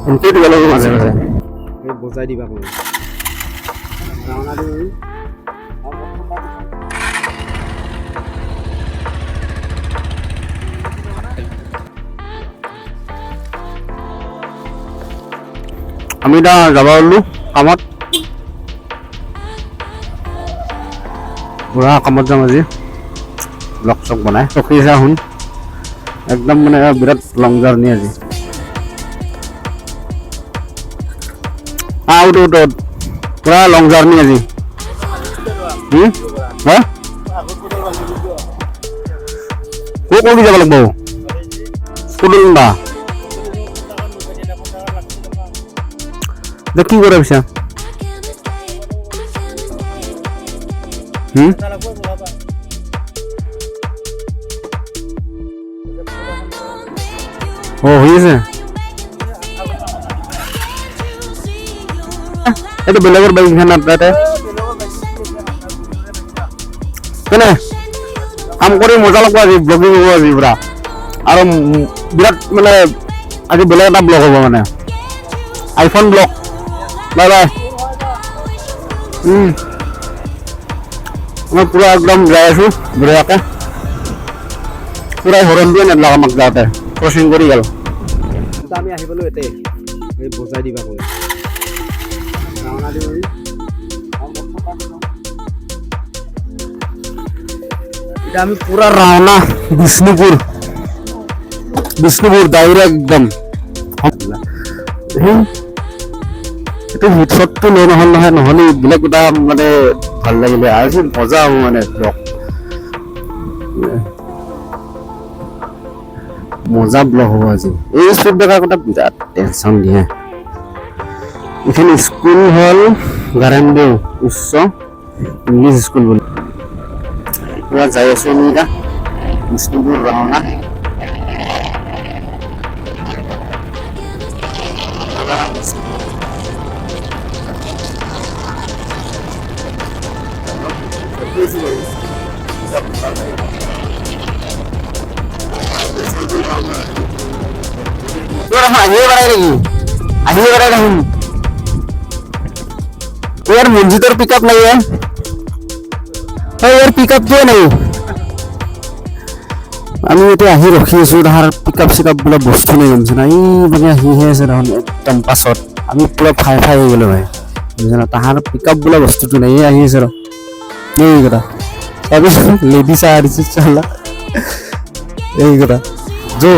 Entry দিব লাগিব মাজে মাজে বজাই দিবা কলো আমি এতিয়া যাব ওলো কামত পুৰা কামত যাম আজি ব্লগ চক বনাই ৰখি আছে শুন একদম মানে বিৰাট লং জাৰ্ণি আজি আউট পুৰা লং জাৰ্ণি আজি হা ক'ত যাব লাগিব স্কুলত বা কি কৰে পিছে হৈ আছে এইটো বেলেগৰ বাইক এখন তাতে কেনে কাম কৰি মজা লাগব আজি ব্লগিং হ'ব আজি পুৰা আৰু বিৰাট মানে আজি বেলেগ এটা ব্লগ হ'ব মানে আইফোন ব্লগ বাই বাই মই পুৰা একদম যাই আছো বঢ়িয়াকে পুৰা হৰণ দিয়ে নেলাগ আমাক যাওঁতে ক্ৰচিং কৰি গ'ল আমি আহি পালো এতে এই বজাই দিবা কলো এটা আমি পুরা রাওনা বিষ্ণুপুর ডাইরেক্ট একদম এইটো হিটশটটো লৈ নহ'লে বেলেগ এটা মানে ভাল লাগিলে আজি মজা হ'ব মানে ব্লগ মজা ব্লগ হ'ব আজি এই স্কুল দেখাৰ কথা বিৰাট টেনশ্যন দিয়ে এইখন স্কুল হ'ল গাৰেণ্ডে উচ্চ ইংলিছ স্কুল বুলি পুৰা যাই আছো আমি এতিয়া বিষ্ণুপুৰ ৰাওনা আহিয়ে বাড়াই রাখুন यार मंजितर पिकअप नहीं है यार पिकअप दिए नहीं আমি এতিয়া আহি ৰখি আছো তাহাৰ পিকআপ চিকআপ বোলা বস্তু নাই গমছে না এই মানে আহিহে আছে দেখোন একদম পাছত আমি পুৰা ফাই হৈ গ'লো ভাই বুজিছে না তাহাৰ পিকআপ বোলা বস্তুটো নাই আহি আছে ৰ এই কথা তাৰপিছত লেডিজ আহিছে চালা এই কথা জো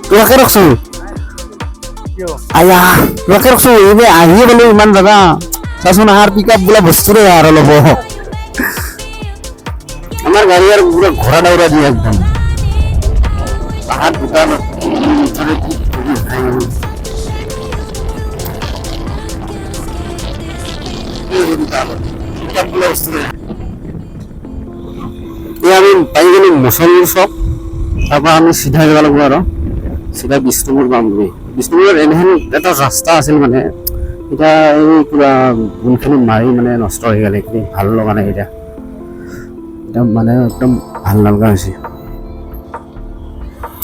তোকে ৰখছো আয়া তোকে ৰখছো এই আহিয়ে বোলো ইমান জাগা চাচোন আহাৰ পিকআপ বোলা বস্তু নাই আৰু ল'ব আমাৰ গাড়ি আৰ পুৰো ঘোৰা দৌড়া দিয়ে একদম পাহাড় দোকান আমি পাই গেলো মছলিৰ চক তাৰপৰা আমি চিধা যাব লাগিব আৰু চিধা বিষ্ণুপুৰ পাম বুলি বিষ্ণুপুৰৰ এনেহেন এটা ৰাস্তা আছিল মানে এতিয়া এই পুৰা গুণখিনি মাৰি মানে নষ্ট হৈ গ'ল এইখিনি ভাল লগা নাই এতিয়া মানে একদম ভাল লগা হৈছে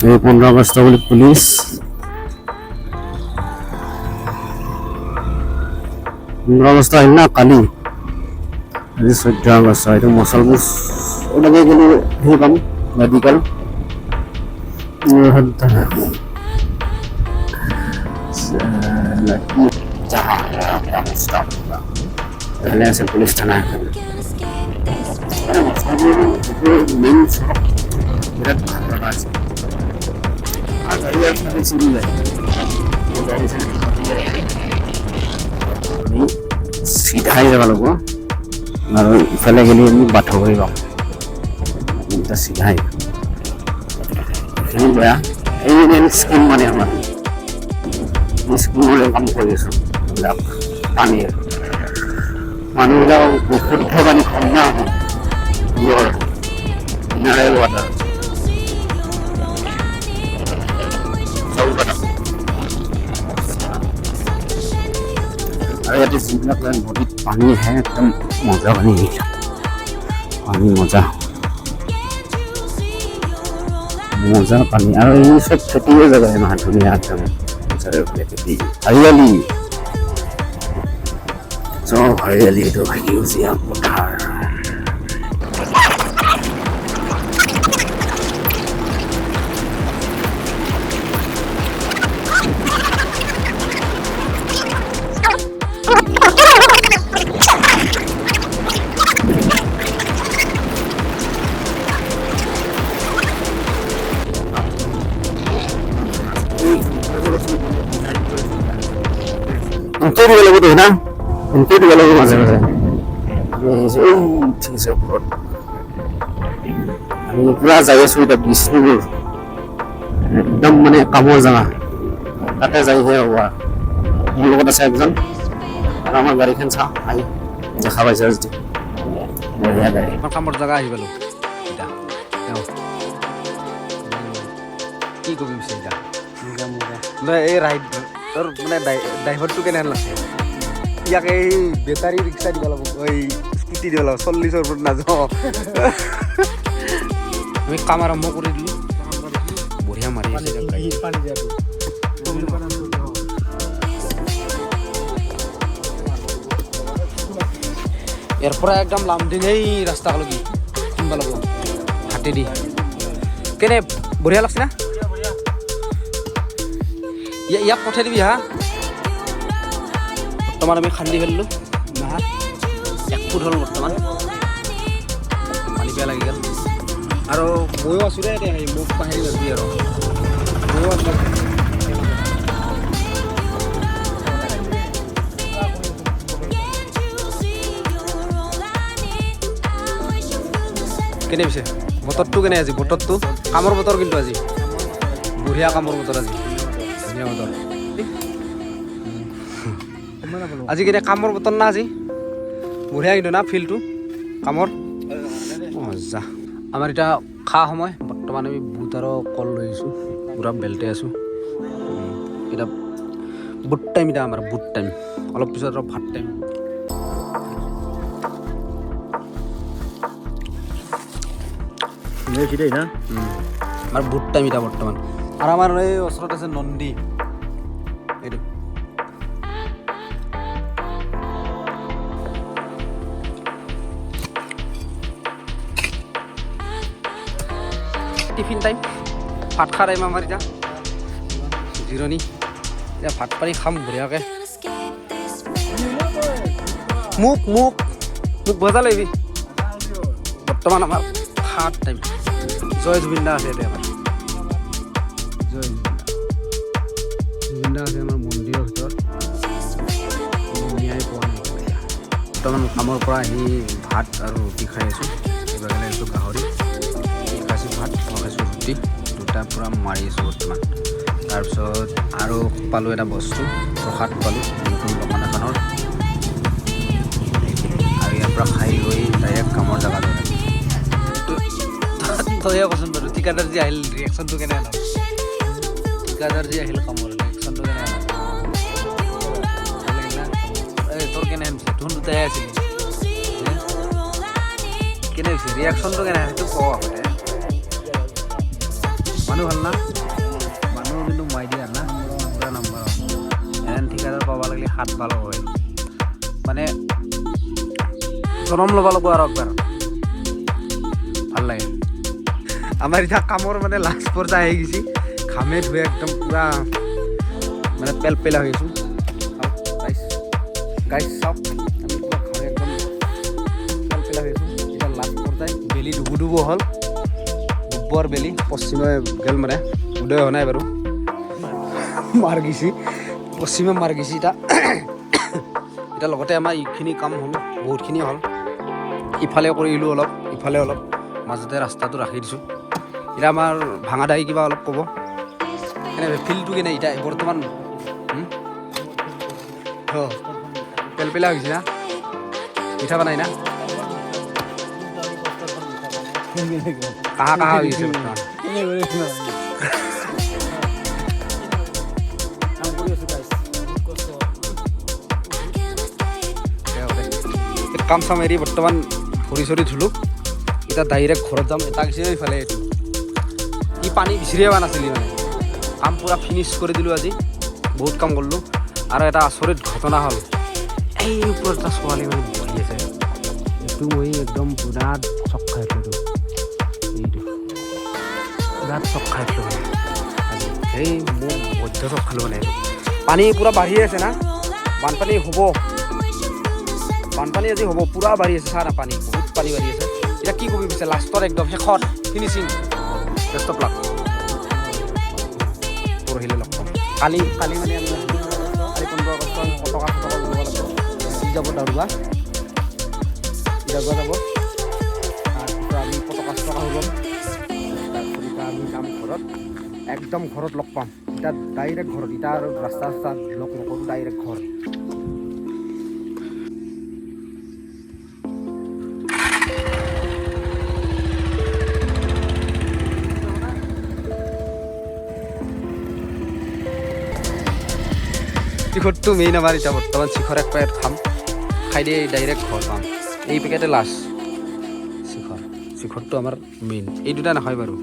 এই 15 আগষ্ট বুলি পুলিচ 15 আগষ্ট আহিল না কালি আজি 14 আগষ্ট এইটো মছলপুৰ ওলাগে গ'লো সেই পাম মেডিকেল এখানে আছে পুলিশ থানা মেইন সড়ক বিরাট ভালো আছে আর গাড়ি আপনাকে চিনি যায় সিধাই যাব লাগিব আৰু ইফালে গেলি আমি বাথৌ হৈ পাম এটা সিধাই এইখিনি বেয়া এই স্কিম মানে আমাৰ স্কিমৰে কাম কৰি আছো এইবিলাক পানীৰ মানুহবিলাক শুদ্ধ পানী খাম না mineral water আৰু ইয়াতে যিবিলাক নদীত পানী আহে একদম মজা পানী মজা মজা পানী আৰু এই চব খেতিয়ে জেগা ইমান ধুনীয়া একদম চাৰিওফালে খেতি হাৰিয়ালি চব হাৰিয়ালি এইটো সেউজীয়া পথাৰ Untuk dia lagu tu, na? Untuk dia lagu macam mana? ঠিক আছে ওপৰত আমি পুৰা যাই আছো এতিয়া বিষ্ণুপুৰ একদম মানে কামৰ জেগা তাতে যাইহে হ'ব মোৰ লগত আছে একজন আৰু আমাৰ গাড়ীখন চা আহি দেখা পাইছে আজি বঢ়িয়া গাড়ী আমাৰ কামৰ জেগা আহি পালোঁ এতিয়া কি কবি পিছে এতিয়া এই ৰাইডৰ মানে ড্ৰাইভাৰটো কেনেহেন লাগছে ইয়াক এই বেটাৰী ৰিক্সা দিব লাগিব এই স্কুটি দিব লাগিব 40ৰ ওপৰত নাযাওঁ আমি কাম আৰম্ভ কৰি দিলোঁ বঢ়িয়া মাৰি আছে ইয়াৰ পৰা একদম লামডিং এই ৰাস্তালৈকে খুন্দ লাগিব হাতেদি কেনে বঢ়িয়া লাগছে না ইয়াক পঠাই দিবি হা বৰ্তমান আমি খান্দি ফেলিলোঁ মাছ 1 ফুট হ'ল বৰ্তমান পানী বেয়া লাগি গ'ল আৰু ময়ো আছোঁ দে এতিয়া মোক পাহৰি যাবি আৰু ময়ো আছোঁ কেনে পিছে বতৰটো কেনে আজি বতৰটো কামৰ বতৰ কিন্তু আজি বঢ়িয়া কামৰ বতৰ আজি ধুনীয়া বতৰ আজি কেনে কামৰ বতৰ না আজি বঢ়িয়া কিন্তু না ফিল্ডটো কামৰ মজা আমাৰ এতিয়া খা সময় বৰ্তমান আমি বুট আৰু কল লৈ আহিছোঁ পূৰা বেলতে আছোঁ এতিয়া বুট টাইম এতিয়া আমাৰ বুট টাইম অলপ পিছত আৰু ভাত টাইম আমাৰ বুট টাইম এতিয়া বৰ্তমান আৰু আমাৰ এই ওচৰত আছে নন্দী এইটো টিফিন টাইম ভাত খোৱা টাইম আমাৰ এতিয়া জিৰণি এতিয়া ভাত পানী খাম বঢ়িয়াকৈ মোক মোক মোক বজা লাগিবি বৰ্তমান আমাৰ ভাত টাইম জয় জুবিন দা আছে এতিয়া আমাৰ জয় জুবিন দা আছে আমাৰ মন্দিৰৰ ভিতৰত ন্যায় পোৱা নাই বৰ্তমান কামৰ পৰা আহি ভাত আৰু ৰুটি খাই আছোঁ কিবা খাই আছোঁ গাহৰি খাইছোঁ ভাত খাইছোঁ ৰুটি দুটা পূৰা মাৰি আছোঁ বৰ্তমান তাৰপিছত আৰু পালোঁ এটা বস্তু প্ৰসাদ পালোঁ নতুন দোকান এখনৰ আৰু ইয়াৰ পৰা খাই লৈ ডাইৰেক্ট কামৰ জেগালৈ তইহে কচোন বাৰু ঠিকাদাৰ যি আহিল ৰিয়েকশ্যনটো কেনে হ'ল ঠিকাদাৰ যি আহিল কামৰ ৰিয়েকশ্যনটো কেনে হ'ল এই তোৰ কেনে হৈছে তোৰ দুটাহে আছিল কেনে হৈছে ৰিয়েকশ্যনটো কেনে সেইটো ক মানুহ ভাল না মানুহ কিন্তু মাই দিয়া না পুৰা নম্বৰ এনে ঠিকাদাৰ পাব লাগিলে 7 ভাল হয় মানে জনম ল'ব লাগিব আৰু একবাৰ ভাল লাগে আমাৰ এতিয়া কামৰ মানে লাষ্ট পৰ্যায় আহি গৈছে ঘামে ধুই একদম পূৰা মানে পেলপেলা হৈ আছোঁ গাইছ চাওক আমি পূৰা ঘামে একদম পেলপেলা হৈ আছোঁ এতিয়া লাষ্ট পৰ্যায় বেলি ডুবু ডুবু হ'ল ডুবৰ বেলি পশ্চিমে গ'ল মানে উদয় হোৱা নাই বাৰু মাৰ গৈছে পশ্চিমে মাৰ গৈছে এতিয়া লগতে আমাৰ এইখিনি কাম হ'ল বহুতখিনি হ'ল ইফালে কৰিলোঁ অলপ ইফালে অলপ মাজতে ৰাস্তাটো ৰাখি দিছোঁ এতিয়া আমাৰ ভাঙা দাই কিবা অলপ ক'ব এনে ফিল্ডটো কেনে এতিয়া বৰ্তমান পেলপেলা হৈছে না মিঠা বনাই না কাহা কাহা হৈছে বৰ্তমান কাম চাম এৰি বৰ্তমান ভৰি চৰি ধুলোঁ এতিয়া ডাইৰেক্ট ঘৰত যাম এটা গৈছে এইফালে এইটো পানী বিচাৰিয়ে পোৱা নাছিলি মানে কাম পূৰা ফিনিছ কৰি দিলোঁ আজি বহুত কাম কৰিলোঁ আৰু এটা আচৰিত ঘটনা হ'ল এই ওপৰত এটা ছোৱালী মানে বহি আছে এইটো মই একদম বিৰাট চক খাই দিলোঁ এইটো বিৰাট চক খাই দিলোঁ মানে আজি সেই মোৰ বৈদ্য চক খালোঁ মানে এইটো পানী পূৰা বাঢ়ি আছে না বানপানী হ'ব বানপানী আজি হ'ব পূৰা বাঢ়ি আছে চা না পানী বহুত পানী বাঢ়ি আছে এতিয়া কি কবি পিছে লাষ্টত একদম শেষত ফিনিচিং বেষ্ট অফ লাক পৰহিলৈ লগ পাম কালি মানে আমি কালি 15 আগষ্ট আমি পতাকা উলিয়াব লাগিব ই যাব দাৰুবা যাব তাৰপিছত আমি পতাকা উলিয়াম তাৰপিছত আমি যাম ঘৰত একদম ঘৰত লগ পাম এতিয়া ডাইৰেক্ট ঘৰত এতিয়া আৰু ৰাস্তা লগ নকৰোঁ ডাইৰেক্ট ঘৰ শিখৰটো মেইন আমাৰ এতিয়া বৰ্তমান শিখৰ এক পেকেট খাম খাই দিয়ে ডাইৰেক্ট ঘৰ পাম এই পেকেটে লাষ্ট শিখৰটো আমাৰ মেইন এই দুটা নাখায় বাৰু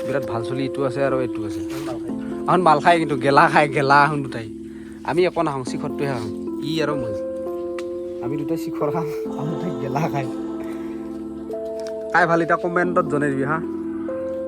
বিৰাট ভাল চলি এইটো আছে আৰু এইটো আছে এখন মাল খায় কিন্তু গেলা এখন দুটাই আমি একো নাখাওঁ শিখৰটোহে খাওঁ ই আৰু মই আমি দুটাই শিখৰ খাম আমি দুটাই গেলা খাই ভাল এতিয়া কমেণ্টত জনাই দিবি হা